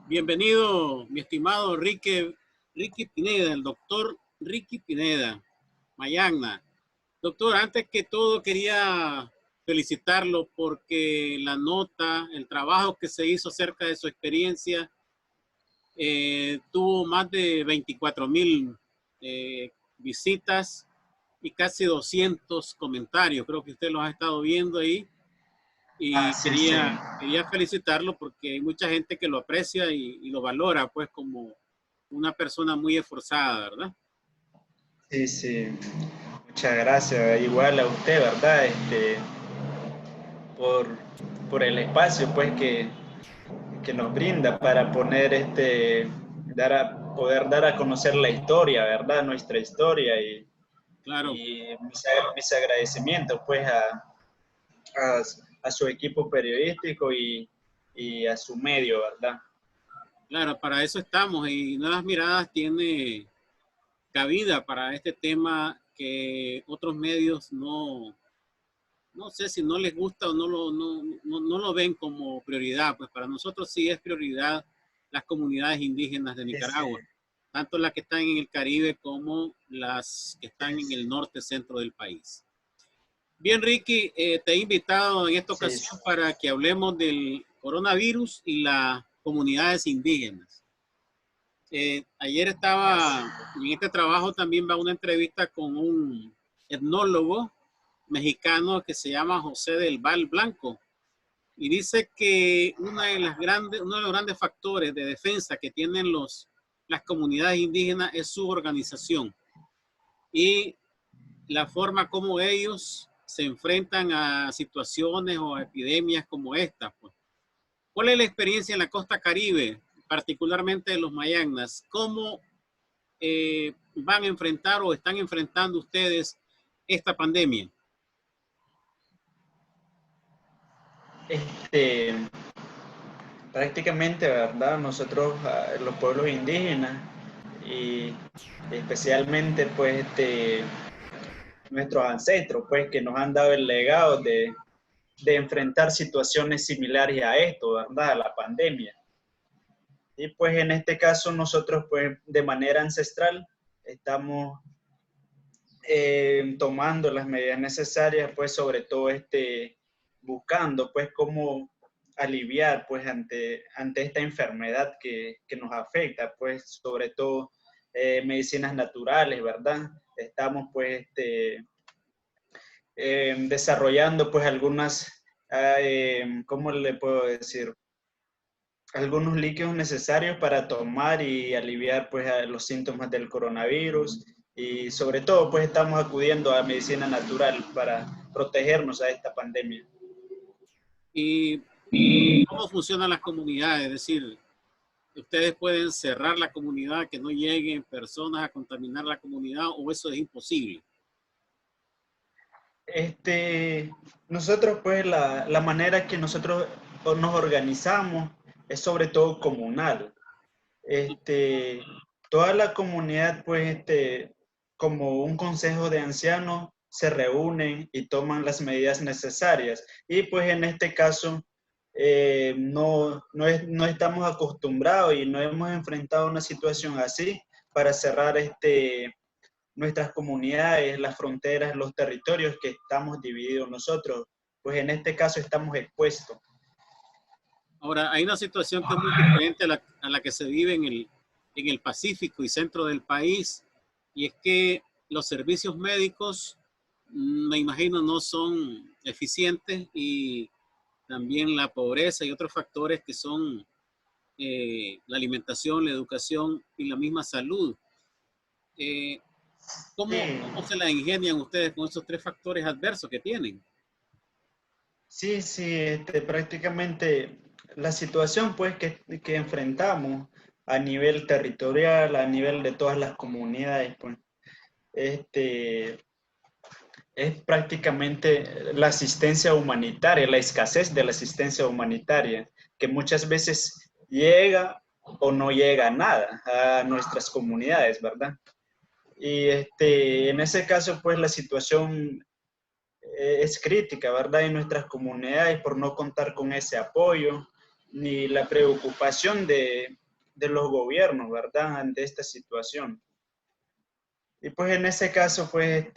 Bienvenido, mi estimado Ricky Pineda, el doctor Ricky Pineda, Mayagna. Doctor, antes que todo quería felicitarlo porque la nota, el trabajo que se hizo acerca de su experiencia, tuvo más de 24,000 visitas y casi 200 comentarios. Creo que usted los ha estado viendo ahí. Ah, Y sí, sí. quería felicitarlo porque hay mucha gente que lo aprecia y lo valora, pues, como una persona muy esforzada, ¿verdad? Sí, sí. Muchas gracias. Igual a usted, ¿verdad? Por, por el espacio, pues, que nos brinda para poner, poder dar a conocer la historia, ¿verdad? Nuestra historia Claro, y mis agradecimientos, pues, a, a su equipo periodístico y a su medio, ¿verdad? claro, para eso estamos y Nuevas Miradas tiene cabida para este tema que otros medios no sé si no les gusta o no lo ven como prioridad, pues para nosotros sí es prioridad las comunidades indígenas de Sí, sí, Nicaragua, tanto las que están en el Caribe como las que están en sí, el norte centro del país. Bien, Ricky, te he invitado en esta sí, ocasión para que hablemos del coronavirus y las comunidades indígenas. Ayer estaba, en este trabajo también va una entrevista con un etnólogo mexicano que se llama José del Val Blanco y dice que uno de los grandes factores de defensa que tienen las comunidades indígenas es su organización y la forma como ellos se enfrentan a situaciones o a epidemias como esta. Pues. ¿Cuál es la experiencia en la costa Caribe, particularmente de los Mayagnas? ¿Cómo van a enfrentar o están enfrentando ustedes esta pandemia? Este, prácticamente, ¿verdad? Nosotros, los pueblos indígenas, y especialmente, pues, nuestros ancestros, pues, que nos han dado el legado de enfrentar situaciones similares a esto, ¿verdad? A la pandemia. Y pues en este caso nosotros, pues, de manera ancestral, estamos tomando las medidas necesarias, pues, sobre todo, buscando, pues, cómo aliviar, pues, ante esta enfermedad que nos afecta, pues, sobre todo medicinas naturales, ¿verdad? Estamos, pues, desarrollando, pues, algunas, ¿cómo le puedo decir? Algunos líquidos necesarios para tomar y aliviar, pues, a los síntomas del coronavirus, y sobre todo, pues, estamos acudiendo a medicina natural para protegernos a esta pandemia. ¿Y cómo funcionan las comunidades? Es decir, ustedes pueden cerrar la comunidad, que no lleguen personas a contaminar la comunidad, o eso es imposible. Este, Nosotros, pues, la manera que nosotros nos organizamos es sobre todo comunal. Este, Toda la comunidad, pues, como un consejo de ancianos, se reúnen y toman las medidas necesarias. Y pues en este caso, no estamos acostumbrados y no hemos enfrentado una situación así para cerrar, nuestras comunidades, las fronteras, los territorios que estamos divididos nosotros. Pues en este caso estamos expuestos. Ahora, hay una situación que es muy diferente a la que se vive en el Pacífico y centro del país, y es que los servicios médicos, me imagino, no son eficientes y también la pobreza y otros factores que son la alimentación, la educación y la misma salud. Eh, Sí, ¿Cómo se la ingenian ustedes con esos tres factores adversos que tienen? sí, sí, prácticamente la situación, pues, que enfrentamos a nivel territorial, a nivel de todas las comunidades, pues, este, es prácticamente la asistencia humanitaria, la escasez de la asistencia humanitaria, que muchas veces llega o no llega nada a nuestras comunidades, ¿verdad? Y en ese caso, pues, la situación es crítica, ¿verdad? En nuestras comunidades por no contar con ese apoyo ni la preocupación de los gobiernos, ¿verdad?, ante esta situación. Y pues en ese caso, pues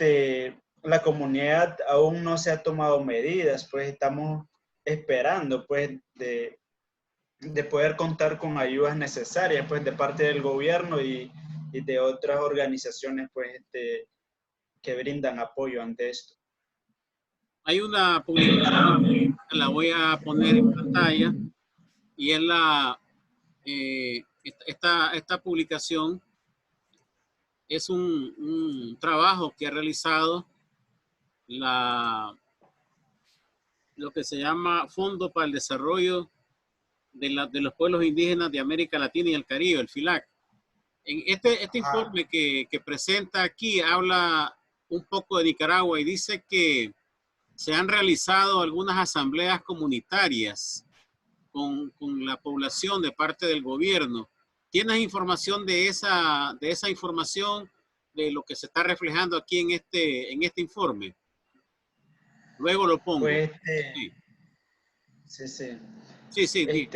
la comunidad aún no se ha tomado medidas, pues estamos esperando pues de poder contar con ayudas necesarias pues de parte del gobierno y de otras organizaciones pues que brindan apoyo ante esto. Hay una publicación, la voy a poner en pantalla, y es esta publicación es un trabajo que ha realizado lo que se llama Fondo para el Desarrollo de los Pueblos Indígenas de América Latina y el Caribe, el FILAC. En este informe que presenta aquí habla un poco de Nicaragua y dice que se han realizado algunas asambleas comunitarias con la población de parte del gobierno. ¿Tienes información de esa información, de lo que se está reflejando aquí en este informe? Luego lo pongo. Pues Sí, sí, sí. sí, sí.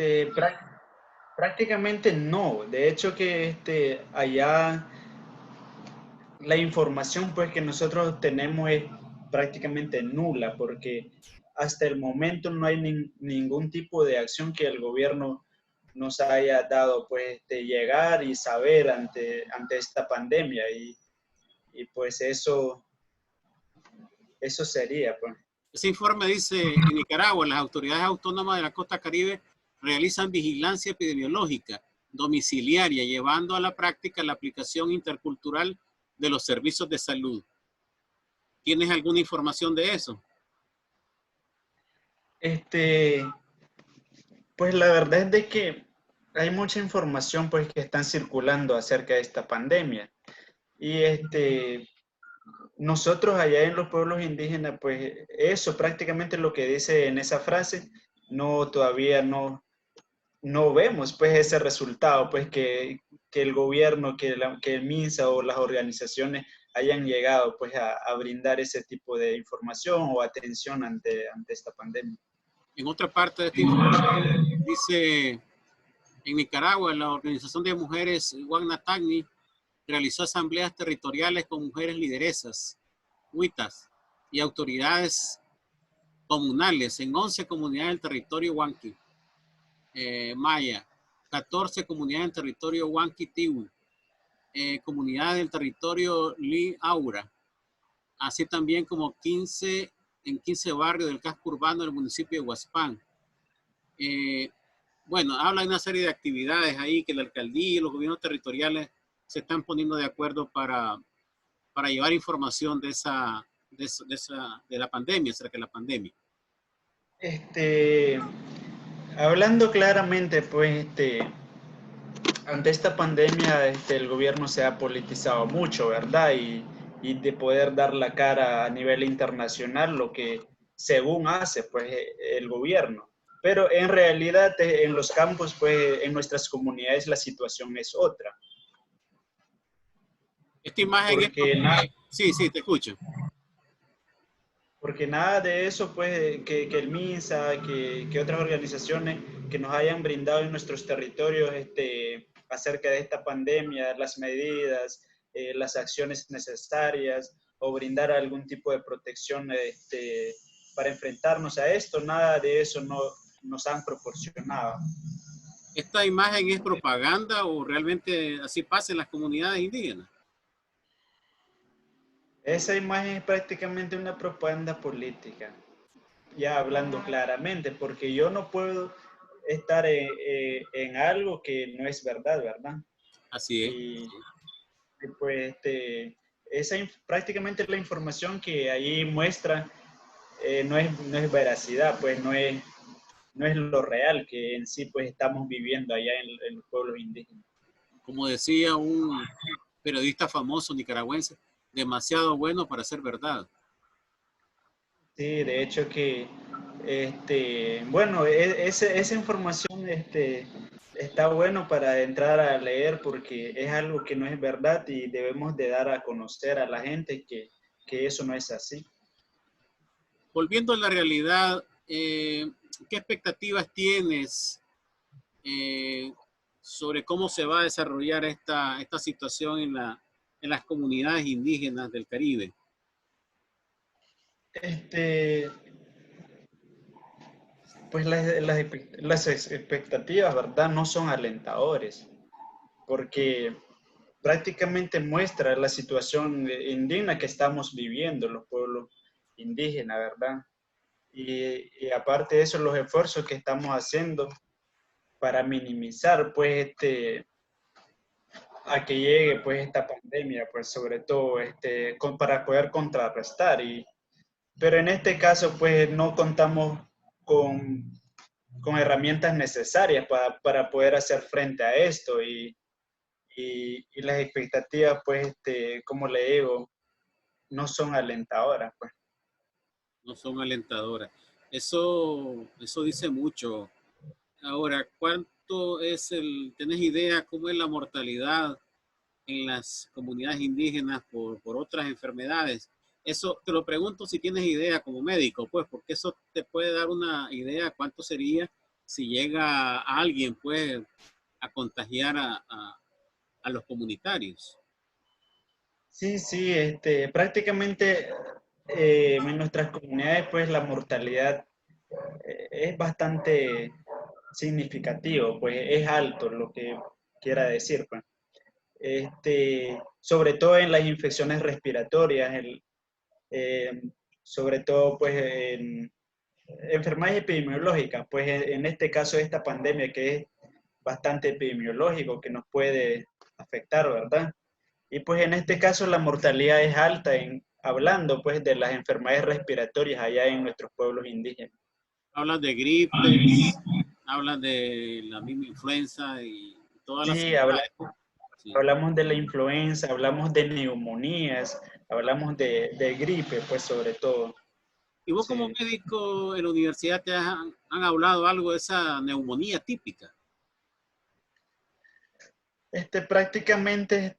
Prácticamente no. De hecho que allá la información pues que nosotros tenemos es prácticamente nula porque hasta el momento no hay ningún tipo de acción que el gobierno nos haya dado pues de llegar y saber ante esta pandemia y pues eso sería pues. Ese informe dice: en Nicaragua, las autoridades autónomas de la costa Caribe realizan vigilancia epidemiológica domiciliaria, llevando a la práctica la aplicación intercultural de los servicios de salud. ¿Tienes alguna información de eso? Pues la verdad es de que hay mucha información pues que están circulando acerca de esta pandemia y nosotros allá en los pueblos indígenas, pues eso prácticamente lo que dice en esa frase, no, todavía no vemos pues ese resultado, pues que el gobierno, que el MINSA o las organizaciones hayan llegado pues a brindar ese tipo de información o atención ante esta pandemia. En otra parte de este informe dice: en Nicaragua, la Organización de Mujeres Guanatagni realizó asambleas territoriales con mujeres lideresas, huitas y autoridades comunales en 11 comunidades del territorio Huanqui, Maya, 14 comunidades del territorio Huanqui Tiwi, comunidades del territorio Li Aura, así también como 15 en 15 barrios del casco urbano del municipio de Huaspán. Bueno, habla de una serie de actividades ahí que la alcaldía y los gobiernos territoriales se están poniendo de acuerdo para llevar información de la pandemia, acerca de la pandemia. Hablando claramente, pues, ante esta pandemia, el gobierno se ha politizado mucho, ¿verdad? Y de poder dar la cara a nivel internacional, lo que según hace, pues, el gobierno. Pero en realidad, en los campos, pues, en nuestras comunidades, la situación es otra. Esta imagen es Porque sí, sí, te escucho. Porque nada de eso, pues, que el MINSA, que otras organizaciones que nos hayan brindado en nuestros territorios acerca de esta pandemia, las medidas, las acciones necesarias o brindar algún tipo de protección para enfrentarnos a esto, nada de eso no nos han proporcionado. ¿Esta imagen es propaganda o realmente así pasa en las comunidades indígenas? Esa imagen es prácticamente una propaganda política, ya hablando claramente, porque yo no puedo estar en algo que no es verdad, ¿verdad? Así es. Y pues prácticamente la información que ahí muestra no es veracidad, pues no es lo real que en sí pues estamos viviendo allá en los pueblos indígenas. Como decía un periodista famoso nicaragüense: demasiado bueno para ser verdad. Sí, de hecho que, bueno, esa información está bueno para entrar a leer porque es algo que no es verdad y debemos de dar a conocer a la gente que eso no es así. Volviendo a la realidad, ¿qué expectativas tienes sobre cómo se va a desarrollar esta situación en las comunidades indígenas del Caribe. Pues las expectativas, ¿verdad? No son alentadores, porque prácticamente muestra la situación indigna que estamos viviendo los pueblos indígenas, ¿verdad? Y aparte de eso, los esfuerzos que estamos haciendo para minimizar, pues, a que llegue, pues, esta pandemia, pues, sobre todo, para poder contrarrestar. Pero en este caso, pues, no contamos con, con herramientas necesarias para poder hacer frente a esto y las expectativas, pues, como le digo, no son alentadoras, pues. No son alentadoras. Eso dice mucho. Ahora, ¿cuánto es tenés idea cómo es la mortalidad en las comunidades indígenas por otras enfermedades? Eso te lo pregunto si tienes idea como médico, pues, porque eso te puede dar una idea cuánto sería si llega a alguien, pues, a contagiar a los comunitarios. Sí, sí, prácticamente en nuestras comunidades, pues la mortalidad es bastante significativo, pues es alto lo que quiera decir, pues. Sobre todo en las infecciones respiratorias, eh, sobre todo pues en enfermedades epidemiológicas, pues en este caso esta pandemia que es bastante epidemiológico, que nos puede afectar, ¿verdad? Y pues en este caso la mortalidad es alta, hablando pues de las enfermedades respiratorias allá en nuestros pueblos indígenas. Hablas de gripes, hablas de la misma influenza y todas las Sí, similares. Sí. hablamos de la influenza, hablamos de neumonías, hablamos de gripe, pues sobre todo. Y vos como Sí. médico en la universidad han hablado algo de esa neumonía típica. Prácticamente,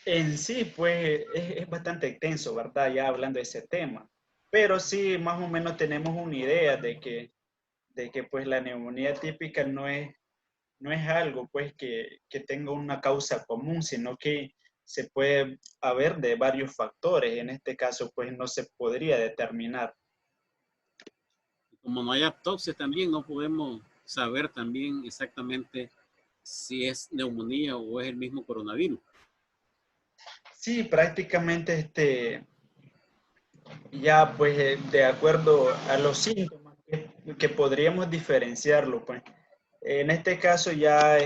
en sí, pues es bastante extenso, ¿verdad? Ya hablando de ese tema. Pero sí, más o menos tenemos una idea de que pues la neumonía típica no es algo pues que tenga una causa común, sino que se puede haber de varios factores. En este caso, pues no se podría determinar. Como no hay autopsias también, no podemos saber también exactamente si es neumonía o es el mismo coronavirus. Sí, prácticamente ya pues de acuerdo a los síntomas que podríamos diferenciarlo, pues. En este caso ya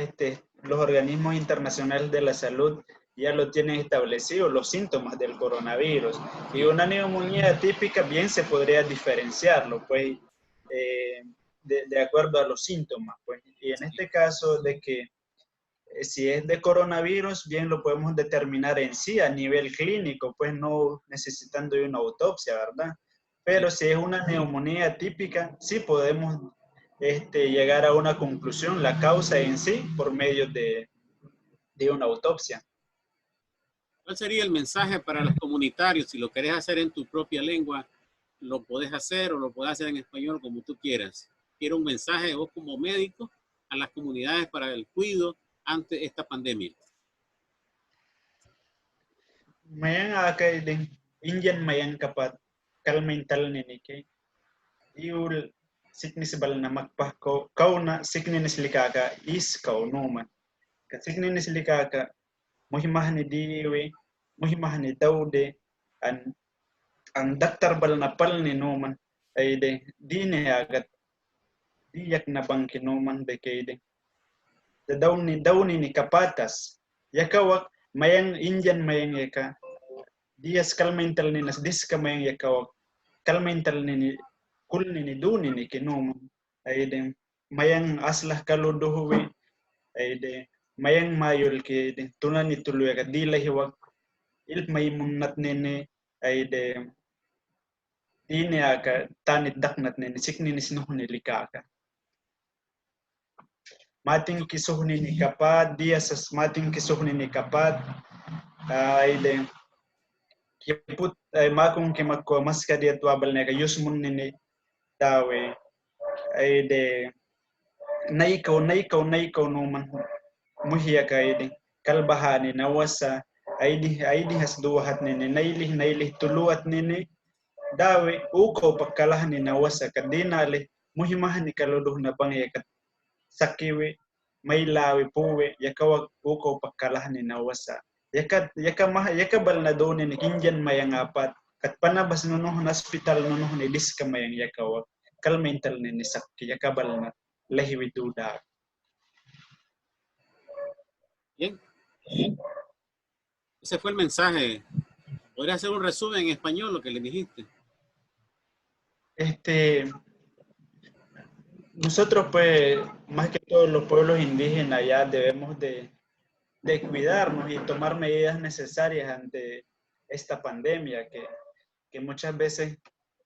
los organismos internacionales de la salud ya lo tienen establecido, los síntomas del coronavirus. Y Sí. una neumonía típica bien se podría diferenciarlo, pues, eh, de acuerdo a los síntomas, pues. Y en este caso de que si es de coronavirus, bien lo podemos determinar en sí a nivel clínico, pues no necesitando de una autopsia, ¿verdad? Sí. Pero si es una neumonía típica, sí podemos llegar a una conclusión, la causa en sí, por medio de una autopsia. ¿Cuál sería el mensaje para los comunitarios? Si lo querés hacer en tu propia lengua, lo podés hacer o lo podés hacer en español como tú quieras. Quiero un mensaje de vos como médico a las comunidades para el cuidado ante esta pandemia. Mayang akay din, Indian mayang kapat, kalmental ninike, iul sickness bal na magpah kau na sickness likaka is kau numan. Ka sickness likaka, muhimah ni diwe, muhimah ni daude, an ang daktar bal na pal ni numan, ay de, di ne agat, diyak na bang kinuman de kay de. Da daw ni ni kapatas, yakawak, mayang Indian mayang yaka, dias kalmental ni nas dis ka mayang yakawak, kalmental ni kul ni duni ni kinuman, ay de, mayang aslah kaluduhuwi, ay de, mayang mayol ki de, tunan ni tuluya ka di lahiwak, il may munat nene, ay de, dini aka tanit daknat nene, sikni ni sinuhuni likaka. Mating kisuhni ni kapat, dia sas mating kisuhni ni kapat, ay de, kiput ay makong kimakko maska dia tuabal neka yusmun nini dawe de naikaw numan muhiya kaidi kalbahani nawasa aidi hasduhat nini nailih tuluat nini dawe uko pakalah ni nawasa kadinale muhimahani kaluduh na bangyakat sakiwi mailawi puwe yakawag uko pakalah ni nawasa yakabal na doon ni kinjan mayang apat kat panabas nunuh na hospital nunuh ni diska mayang yakawag kal mental ni sakki yakabal na lahiwi duda. Bien. Ese fue el mensaje. ¿Podría hacer un resumen en español lo que le dijiste? Nosotros pues, más que todos los pueblos indígenas ya debemos de cuidarnos y tomar medidas necesarias ante esta pandemia que muchas veces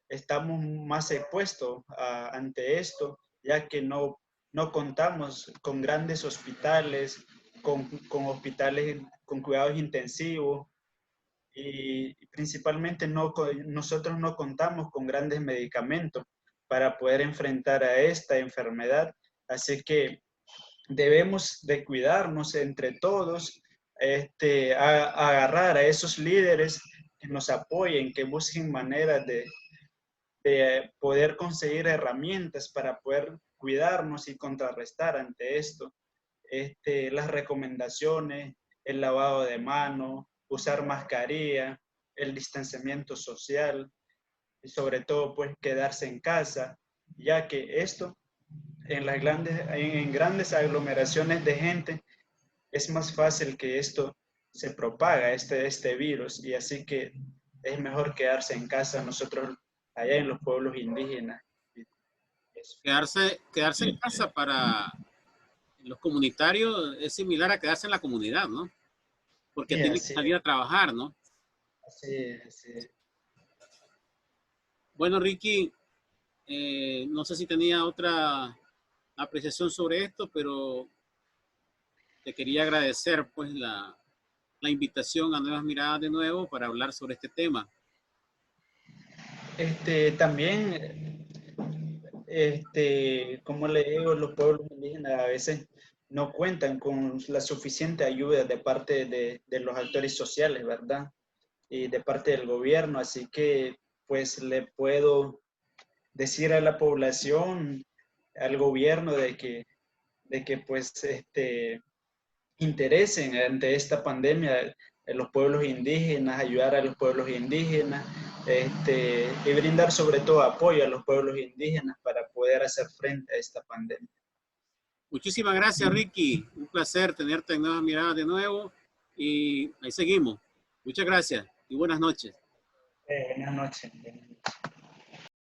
estamos más expuestos ante esto, ya que no contamos con grandes hospitales, con hospitales con cuidados intensivos y principalmente nosotros no contamos con grandes medicamentos para poder enfrentar a esta enfermedad. Así que debemos de cuidarnos entre todos, agarrar a esos líderes que nos apoyen, que busquen maneras de poder conseguir herramientas para poder cuidarnos y contrarrestar ante esto. Las recomendaciones, el lavado de manos, usar mascarilla, el distanciamiento social y sobre todo pues quedarse en casa, ya que esto en grandes aglomeraciones de gente es más fácil que esto se propaga, este virus, y así que es mejor quedarse en casa nosotros allá en los pueblos indígenas. Quedarse en casa para los comunitarios es similar a quedarse en la comunidad, ¿no? Porque tienen que salir a trabajar, ¿no? Así es. Bueno, Ricky, no sé si tenía otra apreciación sobre esto, pero te quería agradecer pues la invitación a Nuevas Miradas de nuevo para hablar sobre este tema. También, como le digo, los pueblos indígenas a veces no cuentan con la suficiente ayuda de parte de los actores sociales, ¿verdad? Y de parte del gobierno, así que pues le puedo decir a la población, al gobierno de que pues interesen ante esta pandemia en los pueblos indígenas, ayudar a los pueblos indígenas, y brindar sobre todo apoyo a los pueblos indígenas para poder hacer frente a esta pandemia. Muchísimas gracias, Ricky. Un placer tenerte en Nuevas Miradas de nuevo y ahí seguimos. Muchas gracias y buenas noches. Buenas noches.